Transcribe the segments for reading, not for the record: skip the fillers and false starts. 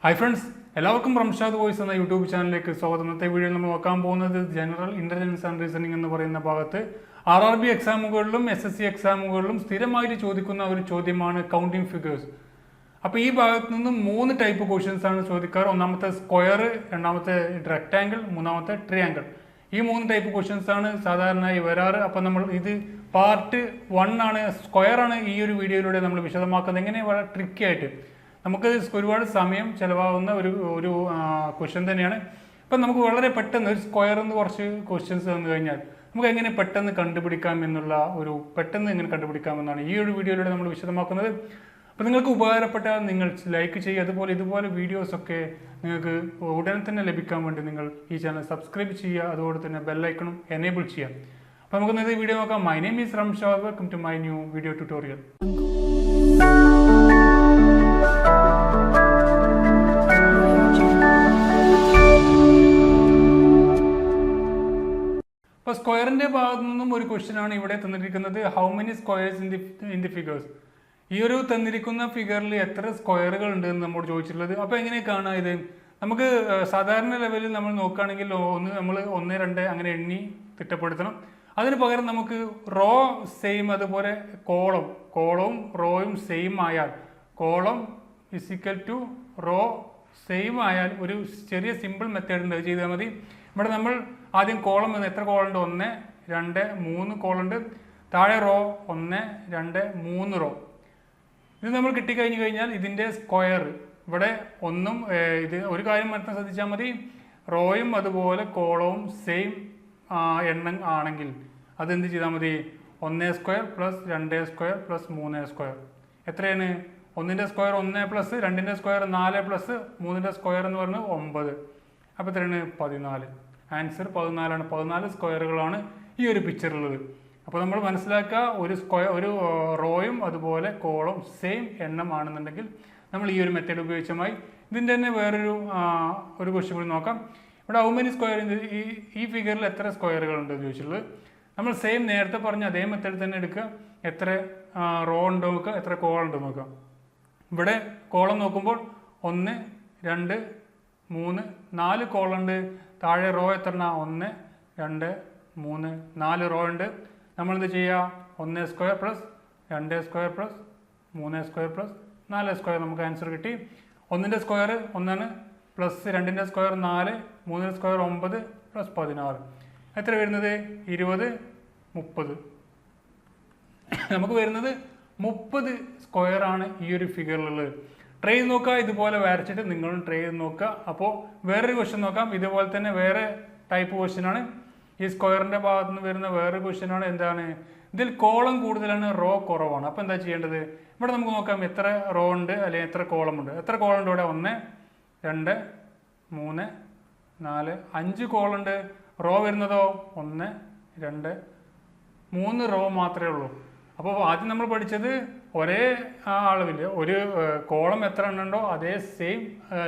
Hi friends, എല്ലാവർക്കും Ramshad voice എന്ന YouTube ചാനലിലേക്ക് സ്വാഗതം. ഇന്നത്തെ വീഡിയോയിൽ നമ്മൾ നോക്കാൻ പോകുന്നത് ജനറൽ ഇന്റലിജൻസ് ആൻഡ് റീസണിംഗ് എന്ന് പറയുന്ന ഭാഗത്ത് RRB എക്സാമുകളിലും SSC എക്സാമുകളിലും സ്ഥിരമായിട്ട് ചോദിക്കുന്ന ഒരു ചോദ്യമാണ് കൗണ്ടിങ് ഫിഗേഴ്സ്. അപ്പോൾ ഈ ഭാഗത്ത് നിന്ന് 3 ടൈപ്പ് ക്വസ്റ്റ്യൻസ് ആണ് ചോദിക്കാറ്. ഒന്നാമത്തെ സ്ക്വയർ, രണ്ടാമത്തെ റെക്ടാങ്കിൾ, മൂന്നാമത്തെ ട്രയാങ്കിൾ. ഈ 3 ടൈപ്പ് ക്വസ്റ്റ്യൻസ് ആണ് സാധാരണയായി വരാറ്. അപ്പോൾ നമ്മൾ ഇത് പാർട്ട് 1 ആണ്, സ്ക്വയർ ആണ് ഈ ഒരു വീഡിയോയിലൂടെ നമ്മൾ വിശദമാക്കുന്നത്. എങ്ങനെ വളരെ ട്രിക്കി ആയിട്ട് നമുക്ക് ഒരുപാട് സമയം ചിലവാകുന്ന ഒരു ക്വസ്റ്റ്യൻ തന്നെയാണ്. അപ്പം നമുക്ക് വളരെ പെട്ടെന്ന് ഒരു സ്ക്വയർ എന്ന് കുറച്ച് ക്വസ്റ്റ്യൻസ് തന്നു കഴിഞ്ഞാൽ നമുക്ക് എങ്ങനെ പെട്ടെന്ന് കണ്ടുപിടിക്കാം എന്നുള്ള പെട്ടെന്ന് എങ്ങനെ കണ്ടുപിടിക്കാമെന്നാണ് ഈ ഒരു വീഡിയോയിലൂടെ നമ്മൾ വിശദമാക്കുന്നത്. അപ്പോൾ നിങ്ങൾക്ക് ഉപകാരപ്പെട്ടാൽ നിങ്ങൾ ലൈക്ക് ചെയ്യുക. അതുപോലെ ഇതുപോലെ വീഡിയോസൊക്കെ നിങ്ങൾക്ക് ഉടനെ തന്നെ ലഭിക്കാൻ വേണ്ടി നിങ്ങൾ ഈ ചാനൽ സബ്സ്ക്രൈബ് ചെയ്യുക. അതുപോലെ തന്നെ ബെല്ലൈക്കണും എനേബിൾ ചെയ്യുക. അപ്പോൾ നമുക്ക് ഇന്നത്തെ വീഡിയോ നോക്കാം. My name is Ramshad. Welcome to my new video tutorial. അപ്പോൾ സ്ക്വയറിന്റെ ഭാഗത്തു നിന്നും ഒരു ക്വസ്റ്റ്യൻ ആണ് ഇവിടെ തന്നിരിക്കുന്നത്. How many squares in the figures. ഈ ഒരു തന്നിരിക്കുന്ന ഫിഗറിൽ എത്ര സ്ക്വയറുകൾ ഉണ്ട് എന്ന് നമ്മോട് ചോദിച്ചിട്ടുള്ളത്. അപ്പോൾ എങ്ങനെ കാണാം ഇത്? നമുക്ക് സാധാരണ ലെവലിൽ നമ്മൾ നോക്കുകയാണെങ്കിൽ നമ്മൾ 1, 2 അങ്ങനെ എണ്ണി തിട്ടപ്പെടുത്തണം. അതിന് പകരം നമുക്ക് റോ സെയിം, അതുപോലെ കോളവും റോയും സെയിം ആയാൽ, column is equal to row same ആയാൽ ഒരു ചെറിയ സിമ്പിൾ മെത്തേഡ് ഉണ്ട്, അത് ചെയ്താൽ മതി. ഇവിടെ നമ്മൾ ആദ്യം കോളം എത്ര കോളുണ്ട്? 1, 2, 3 കോളുണ്ട്. താഴെ റോ 1, 2, 3 റോ. ഇത് നമ്മൾ കിട്ടിക്കഴിഞ്ഞു കഴിഞ്ഞാൽ ഇതിൻ്റെ സ്ക്വയർ ഇവിടെ ഇത് ഒരു കാര്യം മാത്രം ശ്രദ്ധിച്ചാൽ മതി. റോയും അതുപോലെ കോളവും സെയിം എണ്ണം ആണെങ്കിൽ അതെന്ത് ചെയ്താൽ മതി? 1 square plus 2 square plus 3 square. എത്രയാണ്? 1ന്റെ സ്ക്വയർ 1 പ്ലസ് 2ന്റെ സ്ക്വയർ 4 പ്ലസ് 3ന്റെ സ്ക്വയർ എന്ന് പറഞ്ഞ് 9. അപ്പോൾ എത്രയാണ്? 14. ആൻസർ 14 ആണ്. 14 സ്ക്വയറുകളാണ് ഈ ഒരു പിക്ചറിലുള്ളത്. അപ്പോൾ നമ്മൾ മനസ്സിലാക്കുക, ഒരു റോയും അതുപോലെ കോളം സെയിം എണ്ണം ആണെന്നുണ്ടെങ്കിൽ നമ്മൾ ഈ ഒരു മെത്തേഡ് ഉപയോഗിച്ചമായി. ഇതിൻ്റെ തന്നെ ഒരു ക്വസ്റ്റ്യൻ കൂടി നോക്കാം. ഇവിടെ ഹൗ മെനി സ്ക്വയർ ഈ ഫിഗറിൽ എത്ര സ്ക്വയറുകൾ ഉണ്ട് ചോദിച്ചിട്ടുള്ളത്. നമ്മൾ സെയിം നേരത്തെ പറഞ്ഞ അതേ മെത്തേഡ് തന്നെ എടുക്കുക. എത്ര റോ ഉണ്ടോ നോക്കുക, എത്ര കോളം ഉണ്ടോ നോക്കുക. ഇവിടെ കോളം നോക്കുമ്പോൾ 1, 2, 3, 4 കോളം ഉണ്ട്. താഴെ റോ എത്ര? 1, 2, 3, 4 റോ ഉണ്ട്. നമ്മളെന്ത് ചെയ്യുക? 1 square plus 2 square plus 3 square plus 4 square. നമുക്ക് ആൻസർ കിട്ടി. 1ന്റെ സ്ക്വയർ 1 പ്ലസ് 2ന്റെ സ്ക്വയർ 4, 3ന്റെ സ്ക്വയർ 9 പ്ലസ് 16. എത്ര വരുന്നത്? 20, 30. നമുക്ക് വരുന്നത് 30 സ്ക്വയർ ആണ് ഈ ഒരു ഫിഗറിലുള്ളത്. ട്രൈ ചെയ്ത് നോക്കുക. ഇതുപോലെ വരച്ചിട്ട് നിങ്ങളും ട്രൈ ചെയ്ത് നോക്കുക. അപ്പോൾ വേറൊരു ക്വസ്റ്റ്യൻ നോക്കാം. ഇതുപോലെ തന്നെ വേറെ ടൈപ്പ് ക്വസ്റ്റ്യൻ ആണ്. ഈ സ്ക്വയറിന്റെ ഭാഗത്ത് നിന്ന് വരുന്ന വേറൊരു ക്വസ്റ്റ്യൻ ആണ്. എന്താണ്? ഇതിൽ കോളം കൂടുതലാണ്, റോ കുറവാണ്. അപ്പോൾ എന്താ ചെയ്യേണ്ടത്? ഇവിടെ നമുക്ക് നോക്കാം എത്ര റോ ഉണ്ട് അല്ലെങ്കിൽ എത്ര കോളം ഉണ്ട്. എത്ര കോളം ഉണ്ട് ഇവിടെ? 1, 2, 3, 4, 5 കോളം ഉണ്ട്. റോ വരുന്നതോ 1, 2, 3 റോ മാത്രമേ ഉള്ളൂ. അപ്പോൾ ആദ്യം നമ്മൾ പഠിച്ചത് ഒരേ അളവിൽ ഒരു കോളം എത്ര എണ്ണുണ്ടോ അതേ സെയിം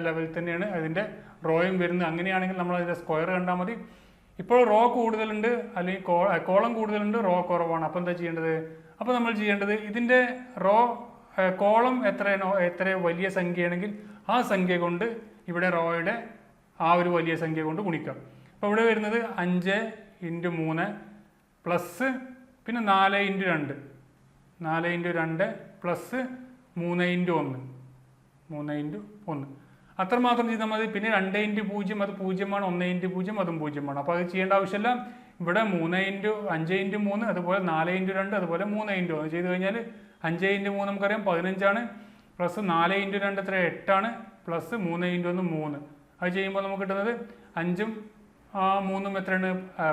ലെവലിൽ തന്നെയാണ് അതിൻ്റെ റോയും വരുന്നത്. അങ്ങനെയാണെങ്കിൽ നമ്മൾ അതിൻ്റെ സ്ക്വയർ കണ്ടാൽ മതി. ഇപ്പോൾ റോ കൂടുതലുണ്ട് അല്ലെങ്കിൽ കോളം കൂടുതലുണ്ട്, റോ കുറവാണ്. അപ്പോൾ എന്താ ചെയ്യേണ്ടത്? അപ്പോൾ നമ്മൾ ചെയ്യേണ്ടത് ഇതിൻ്റെ കോളം എത്ര വലിയ സംഖ്യയാണെങ്കിൽ ആ സംഖ്യ കൊണ്ട് ഇവിടെ റോയുടെ ആ ഒരു വലിയ സംഖ്യ കൊണ്ട് ഗുണിക്കാം. അപ്പോൾ ഇവിടെ വരുന്നത് 5 × 3 പ്ലസ് പിന്നെ 4 × 2, 4 × 2 പ്ലസ് 3 × 1, 3 × 1. അത്രമാത്രം ചെയ്താൽ മതി. പിന്നെ 2 × 0 അത് 0 ആണ്, 1 × 0 അതും 0 ആണ്. അപ്പോൾ അത് ചെയ്യേണ്ട ആവശ്യമില്ല. ഇവിടെ 5 × 3 അതുപോലെ 4 × 2 അതുപോലെ 3 × 1 ചെയ്ത് കഴിഞ്ഞാൽ 5 × 3 നമുക്കറിയാം 15 ആണ്. പ്ലസ് 4 × 2 എത്ര? 8 ആണ്. പ്ലസ് 3 × 1 3. അത് ചെയ്യുമ്പോൾ നമുക്ക് കിട്ടുന്നത് 5ഉം 3ഉം എത്രയാണ്?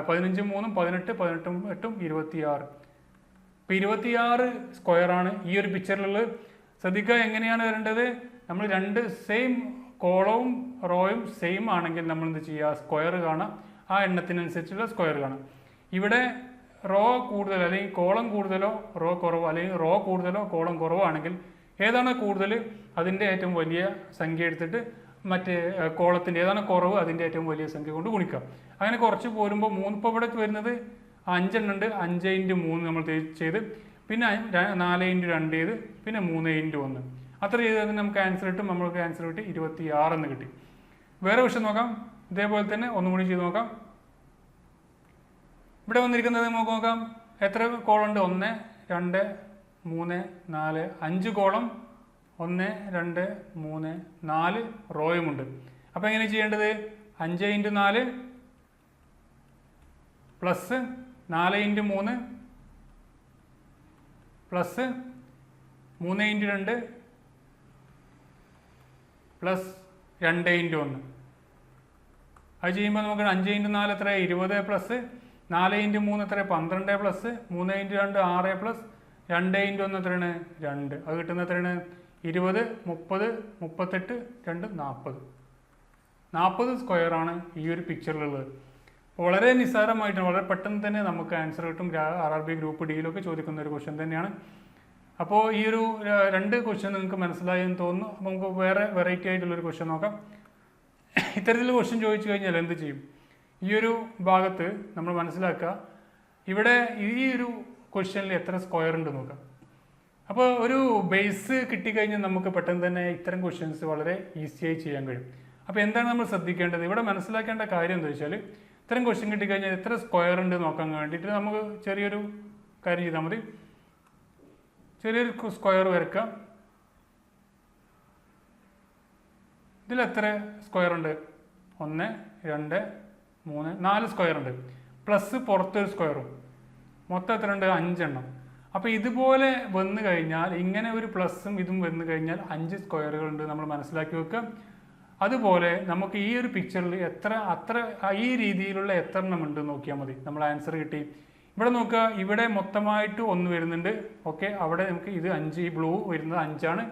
15, 3, 18, 18, 8, 26. ഇപ്പോൾ 26 സ്ക്വയർ ആണ് ഈ ഒരു പിക്ചറിലുള്ളത്. ശ്രദ്ധിക്കുക എങ്ങനെയാണ് വരേണ്ടത്. നമ്മൾ 2 സെയിം കോളവും റോയും സെയിം ആണെങ്കിൽ നമ്മൾ എന്ത് ചെയ്യുക? സ്ക്വയർ കാണാം. ആ എണ്ണത്തിനനുസരിച്ചുള്ള സ്ക്വയർ കാണാം. ഇവിടെ റോ കൂടുതൽ അല്ലെങ്കിൽ കോളം കൂടുതലോ റോ കുറവോ അല്ലെങ്കിൽ റോ കൂടുതലോ കോളം കുറവോ ആണെങ്കിൽ ഏതാണ് കൂടുതൽ അതിൻ്റെ ഏറ്റവും വലിയ സംഖ്യ എടുത്തിട്ട് മറ്റേ കോളത്തിൻ്റെ ഏതാണ് കുറവ് അതിൻ്റെ ഏറ്റവും വലിയ സംഖ്യ കൊണ്ട് ഗുണിക്കാം. അങ്ങനെ കുറച്ച് പോരുമ്പോൾ 3 ഇപ്പോൾ ഇവിടെ വരുന്നത് 5 എണ്ണം ഉണ്ട്. 5 × 3 നമ്മൾ ചെയ്ത് പിന്നെ 4 × 2 ചെയ്ത് പിന്നെ 3 × 1. അത്ര ചെയ്താൽ നമുക്ക് ആൻസർ കിട്ടും. നമ്മൾക്ക് ആൻസർ കിട്ടി 26 എന്ന് കിട്ടി. വേറെ ക്വസ്റ്റ്യൻ നോക്കാം. ഇതേപോലെ തന്നെ ഒന്നും കൂടി ചെയ്ത് നോക്കാം. ഇവിടെ വന്നിരിക്കുന്നത് നമുക്ക് നോക്കാം. എത്ര കോളുണ്ട്? 1 2 3 4 5 കോളം, 1 2 3 4 റോയുമുണ്ട്. അപ്പോൾ എങ്ങനെ ചെയ്യേണ്ടത്? 5 × 4 പ്ലസ് 4 × 3 പ്ലസ് 3 × 2 പ്ലസ് 2 × 1. അത് ചെയ്യുമ്പോൾ നമുക്ക് 5 × 4 എത്ര? 20 പ്ലസ് 4 × 3 എത്ര? 12 പ്ലസ് 3 × 2 6 പ്ലസ് 2 × 1 എത്രയാണ്? 2. അത് കിട്ടുന്ന എത്രയാണ്? 20 30 38 2 40. 40 സ്ക്വയറാണ് ഈ ഒരു പിക്ചറിലുള്ളത്. വളരെ നിസ്സാരമായിട്ടാണ്, വളരെ പെട്ടെന്ന് തന്നെ നമുക്ക് ആൻസർ കിട്ടും. RRB ഗ്രൂപ്പ് ഡിയിലൊക്കെ ചോദിക്കുന്ന ഒരു ക്വസ്റ്റ്യൻ തന്നെയാണ്. അപ്പോൾ ഈ ഒരു 2 ക്വസ്റ്റ്യൻ നിങ്ങൾക്ക് മനസ്സിലായി എന്ന് തോന്നുന്നു. അപ്പോൾ നമുക്ക് വേറെ വെറൈറ്റി ആയിട്ടുള്ളൊരു ക്വസ്റ്റ്യൻ നോക്കാം. ഇത്തരത്തിൽ ക്വസ്റ്റ്യൻ ചോദിച്ചു കഴിഞ്ഞാൽ എന്ത് ചെയ്യും? ഈ ഒരു ഭാഗത്ത് നമ്മൾ മനസ്സിലാക്കുക, ഇവിടെ ഈ ഒരു ക്വസ്റ്റ്യനിൽ എത്ര സ്ക്വയർ ഉണ്ട് നോക്കാം. അപ്പോൾ ഒരു ബേസ് കിട്ടിക്കഴിഞ്ഞാൽ നമുക്ക് പെട്ടെന്ന് തന്നെ ഇത്തരം ക്വസ്റ്റ്യൻസ് വളരെ ഈസിയായി ചെയ്യാൻ കഴിയും. അപ്പോൾ എന്താണ് നമ്മൾ ശ്രദ്ധിക്കേണ്ടത്? ഇവിടെ മനസ്സിലാക്കേണ്ട കാര്യം എന്താ വെച്ചാൽ, ഇത്തരം ക്വസ്റ്റ്യൻ കിട്ടിക്കഴിഞ്ഞാൽ എത്ര സ്ക്വയർ ഉണ്ട് നോക്കാൻ വേണ്ടിയിട്ട് നമുക്ക് ചെറിയൊരു കാര്യം ചെയ്താൽ മതി. ചെറിയൊരു സ്ക്വയർ വരക്കാം. ഇതിൽ എത്ര സ്ക്വയർ ഉണ്ട്? 1 2 3 4 സ്ക്വയർ ഉണ്ട്. പ്ലസ് പുറത്തൊരു സ്ക്വയറും. മൊത്തം എത്ര ഉണ്ട്? 5 എണ്ണം. അപ്പോൾ ഇതുപോലെ വന്നു കഴിഞ്ഞാൽ, ഇങ്ങനെ ഒരു പ്ലസും ഇതും വന്നു കഴിഞ്ഞാൽ 5 സ്ക്വയറുകൾ ഉണ്ട് നമ്മൾ മനസ്സിലാക്കി വെക്കുക. അതുപോലെ നമുക്ക് ഈ ഒരു പിക്ചറിൽ അത്ര ഈ രീതിയിലുള്ള എത്ര എണ്ണം ഉണ്ട് നോക്കിയാൽ മതി. നമ്മൾ ആൻസർ കിട്ടി. ഇവിടെ നോക്കുക, ഇവിടെ മൊത്തമായിട്ട് 1 വരുന്നുണ്ട്. ഓക്കെ, അവിടെ നമുക്ക് ഇത് 5, ഈ ബ്ലൂ വരുന്നത് 5 ആണ്.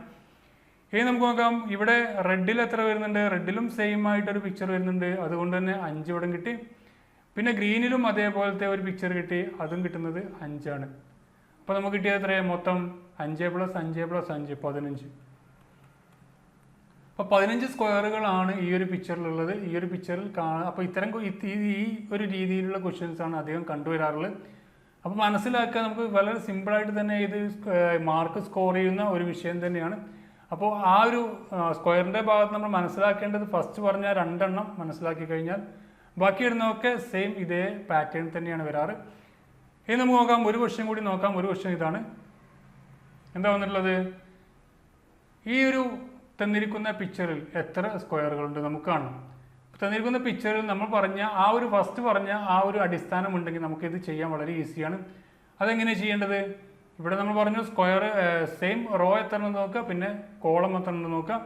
ഇനി നമുക്ക് നോക്കാം, ഇവിടെ റെഡിൽ എത്ര വരുന്നുണ്ട്? റെഡിലും സെയിം ആയിട്ടൊരു പിക്ചർ വരുന്നുണ്ട്. അതുകൊണ്ട് തന്നെ 5 ഇവിടെ കിട്ടി. പിന്നെ ഗ്രീനിലും അതേപോലത്തെ ഒരു പിക്ചർ കിട്ടി. അതും കിട്ടുന്നത് 5 ആണ്. അപ്പോൾ നമുക്ക് കിട്ടിയത് എത്രയാണ്? മൊത്തം 5 + 5 + 5 15. അപ്പോൾ 15 സ്ക്വയറുകളാണ് ഈ ഒരു പിക്ചറിലുള്ളത്. ഈ ഒരു പിക്ചറിൽ കാണാം. അപ്പോൾ ഇത്തരം ഈ ഒരു രീതിയിലുള്ള ക്വസ്റ്റ്യൻസ് ആണ് അധികം കണ്ടുവരാറുള്ളത്. അപ്പോൾ മനസ്സിലാക്കുക, നമുക്ക് വളരെ സിമ്പിളായിട്ട് തന്നെ ഇത് മാർക്ക് സ്കോർ ചെയ്യുന്ന ഒരു വിഷയം തന്നെയാണ്. അപ്പോൾ ആ ഒരു സ്ക്വയറിൻ്റെ ഭാഗത്ത് നമ്മൾ മനസ്സിലാക്കേണ്ടത്, ഫസ്റ്റ് പറഞ്ഞ 2 എണ്ണം മനസ്സിലാക്കി കഴിഞ്ഞാൽ ബാക്കി ഇടുന്നതൊക്കെ സെയിം ഇതേ പാറ്റേൺ തന്നെയാണ് വരാറ്. ഇനി നമുക്ക് നോക്കാം, ഒരു ക്വസ്റ്റ്യൻ കൂടി നോക്കാം. ഒരു ക്വസ്റ്റ്യൻ ഇതാണ്. എന്താ വന്നിട്ടുള്ളത്? ഈ ഒരു തന്നിരിക്കുന്ന പിക്ചറിൽ എത്ര സ്ക്വയറുകളുണ്ട് നമുക്ക് കാണണം. തന്നിരിക്കുന്ന പിക്ചറിൽ നമ്മൾ പറഞ്ഞ ആ ഒരു ഫസ്റ്റ് പറഞ്ഞ ആ ഒരു അടിസ്ഥാനം ഉണ്ടെങ്കിൽ നമുക്കിത് ചെയ്യാൻ വളരെ ഈസിയാണ്. അതെങ്ങനെയാണ് ചെയ്യേണ്ടത്? ഇവിടെ നമ്മൾ പറഞ്ഞു സ്ക്വയർ സെയിം റോ എത്ര ഉണ്ടെന്ന് നോക്കുക, പിന്നെ കോളം എത്ര ഉണ്ടെന്ന് നോക്കുക.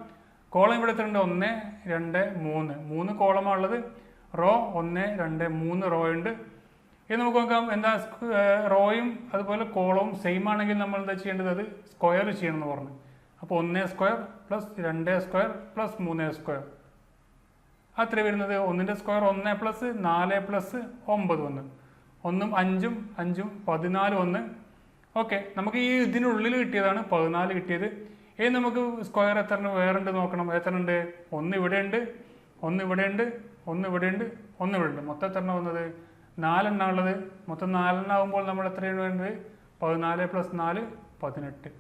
കോളം ഇവിടെ എത്ര ഉണ്ട്? 1 2 3 കോളമാണ് ഉള്ളത്. റോ 1 2 3 റോ ഉണ്ട്. ഇത് നമുക്ക് നോക്കാം, എന്താ റോയും അതുപോലെ കോളവും സെയിം ആണെങ്കിൽ നമ്മൾ എന്താ ചെയ്യേണ്ടത്? അത് സ്ക്വയർ ചെയ്യണം എന്ന് പറഞ്ഞു. അപ്പോൾ 1 square plus 2 square plus 3 square അത്ര വരുന്നത്. 1ന്റെ സ്ക്വയർ 1 പ്ലസ് 4 പ്ലസ് 9 1 1ഉം 5ഉം 5ഉം 14 1. ഓക്കെ, നമുക്ക് ഈ ഇതിനുള്ളിൽ കിട്ടിയതാണ് 14 കിട്ടിയത്. ഇനി നമുക്ക് സ്ക്വയർ എത്ര വേറെ ഉണ്ട് നോക്കണം. എത്ര ഉണ്ട്? 1 ഇവിടെ ഉണ്ട്, 1 ഇവിടെ ഉണ്ട്, 1 ഇവിടെ ഉണ്ട്, 1 ഇവിടെ ഉണ്ട്. മൊത്തം എത്ര വന്നത്? 4 എണ്ണം ഉള്ളത്. മൊത്തം 4 എണ്ണം ആകുമ്പോൾ നമ്മൾ എത്രയാണ് വേണ്ടത്? 14 + 4 18.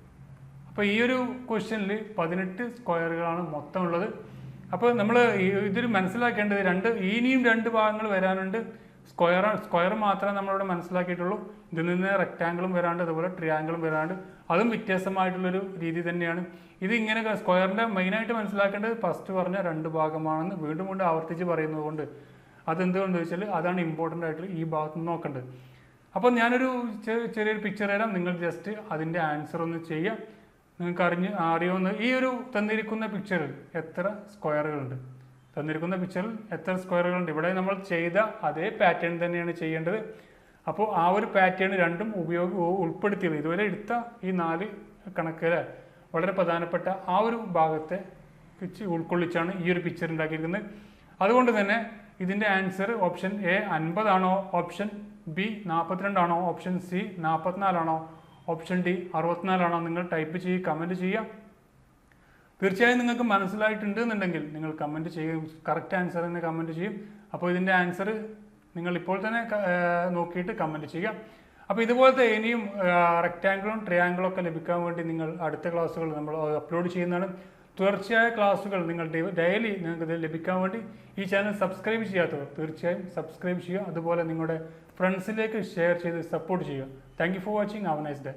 അപ്പോൾ ഈ ഒരു ക്വസ്റ്റ്യനിൽ 18 സ്ക്വയറുകളാണ് മൊത്തം ഉള്ളത്. അപ്പോൾ നമ്മൾ ഇതിൽ മനസ്സിലാക്കേണ്ടത് ഇനിയും 2 ഭാഗങ്ങൾ വരാനുണ്ട്. സ്ക്വയർ മാത്രമേ നമ്മളിവിടെ മനസ്സിലാക്കിയിട്ടുള്ളൂ. ഇതിൽ നിന്ന് റെക്റ്റാങ്കിളും വരാണ്ട്, അതുപോലെ ട്രിയാങ്കിളും വരാണ്ട്, അതും വ്യത്യാസമായിട്ടുള്ളൊരു രീതി തന്നെയാണ്. ഇത് ഇങ്ങനെ സ്ക്വയറിൻ്റെ മെയിനായിട്ട് മനസ്സിലാക്കേണ്ടത് ഫസ്റ്റ് പറഞ്ഞ 2 ഭാഗമാണെന്ന് വീണ്ടും വീണ്ടും ആവർത്തിച്ച് പറയുന്നത് കൊണ്ട് അതെന്തുകൊണ്ടെന്ന് വെച്ചാൽ അതാണ് ഇമ്പോർട്ടൻ്റ് ആയിട്ട് ഈ ഭാഗത്ത് നിന്ന് നോക്കേണ്ടത്. അപ്പോൾ ഞാനൊരു ചെറിയൊരു പിക്ചർ തരാം, നിങ്ങൾ ജസ്റ്റ് അതിൻ്റെ ആൻസർ ഒന്ന് ചെയ്യുക. നിങ്ങൾക്ക് അറിയുമെന്ന്. ഈ ഒരു തന്നിരിക്കുന്ന പിക്ചറിൽ എത്ര സ്ക്വയറുകളുണ്ട്? തന്നിരിക്കുന്ന പിക്ചറിൽ എത്ര സ്ക്വയറുകളുണ്ട്? ഇവിടെ നമ്മൾ ചെയ്ത അതേ പാറ്റേൺ തന്നെയാണ് ചെയ്യേണ്ടത്. അപ്പോൾ ആ ഒരു പാറ്റേൺ രണ്ടും ഉൾപ്പെടുത്തിയത് ഇതുവരെ എടുത്ത ഈ 4 കണക്കുകൾ വളരെ പ്രധാനപ്പെട്ട ആ ഒരു ഭാഗത്തെ ഉൾക്കൊള്ളിച്ചാണ് ഈ ഒരു പിക്ചർ ഉണ്ടാക്കിയിരിക്കുന്നത്. അതുകൊണ്ട് തന്നെ ഇതിൻ്റെ ആൻസർ ഓപ്ഷൻ എ 50 ആണോ, ഓപ്ഷൻ ബി 42 ആണോ, ഓപ്ഷൻ സി 44 ആണോ, ഓപ്ഷൻ ഡി 64 ആണോ? നിങ്ങൾ ടൈപ്പ് ചെയ്യുക, കമൻറ്റ് ചെയ്യുക. തീർച്ചയായും നിങ്ങൾക്ക് മനസ്സിലായിട്ടുണ്ട് എന്നുണ്ടെങ്കിൽ നിങ്ങൾ കമൻറ്റ് ചെയ്യും, കറക്റ്റ് ആൻസർ തന്നെ കമൻറ്റ് ചെയ്യും. അപ്പോൾ ഇതിൻ്റെ ആൻസർ നിങ്ങൾ ഇപ്പോൾ തന്നെ നോക്കിയിട്ട് കമൻറ്റ് ചെയ്യുക. അപ്പോൾ ഇതുപോലത്തെ ഇനിയും റെക്റ്റാങ്കിളും ട്രയാങ്കിളും ഒക്കെ ലഭിക്കാൻ വേണ്ടി നിങ്ങൾ അടുത്ത ക്ലാസ്സുകൾ നമ്മൾ അപ്ലോഡ് ചെയ്യുന്നതാണ്. തുടർച്ചയായ ക്ലാസ്സുകൾ നിങ്ങൾ ഡെയിലി നിങ്ങൾക്ക് ഇത് ലഭിക്കാൻ വേണ്ടി ഈ ചാനൽ സബ്സ്ക്രൈബ് ചെയ്യാത്തവർ തീർച്ചയായും സബ്സ്ക്രൈബ് ചെയ്യുക. അതുപോലെ നിങ്ങളുടെ ഫ്രണ്ട്സിലേക്ക് ഷെയർ ചെയ്ത് സപ്പോർട്ട് ചെയ്യുക. Thank you for watching. Have A nice day.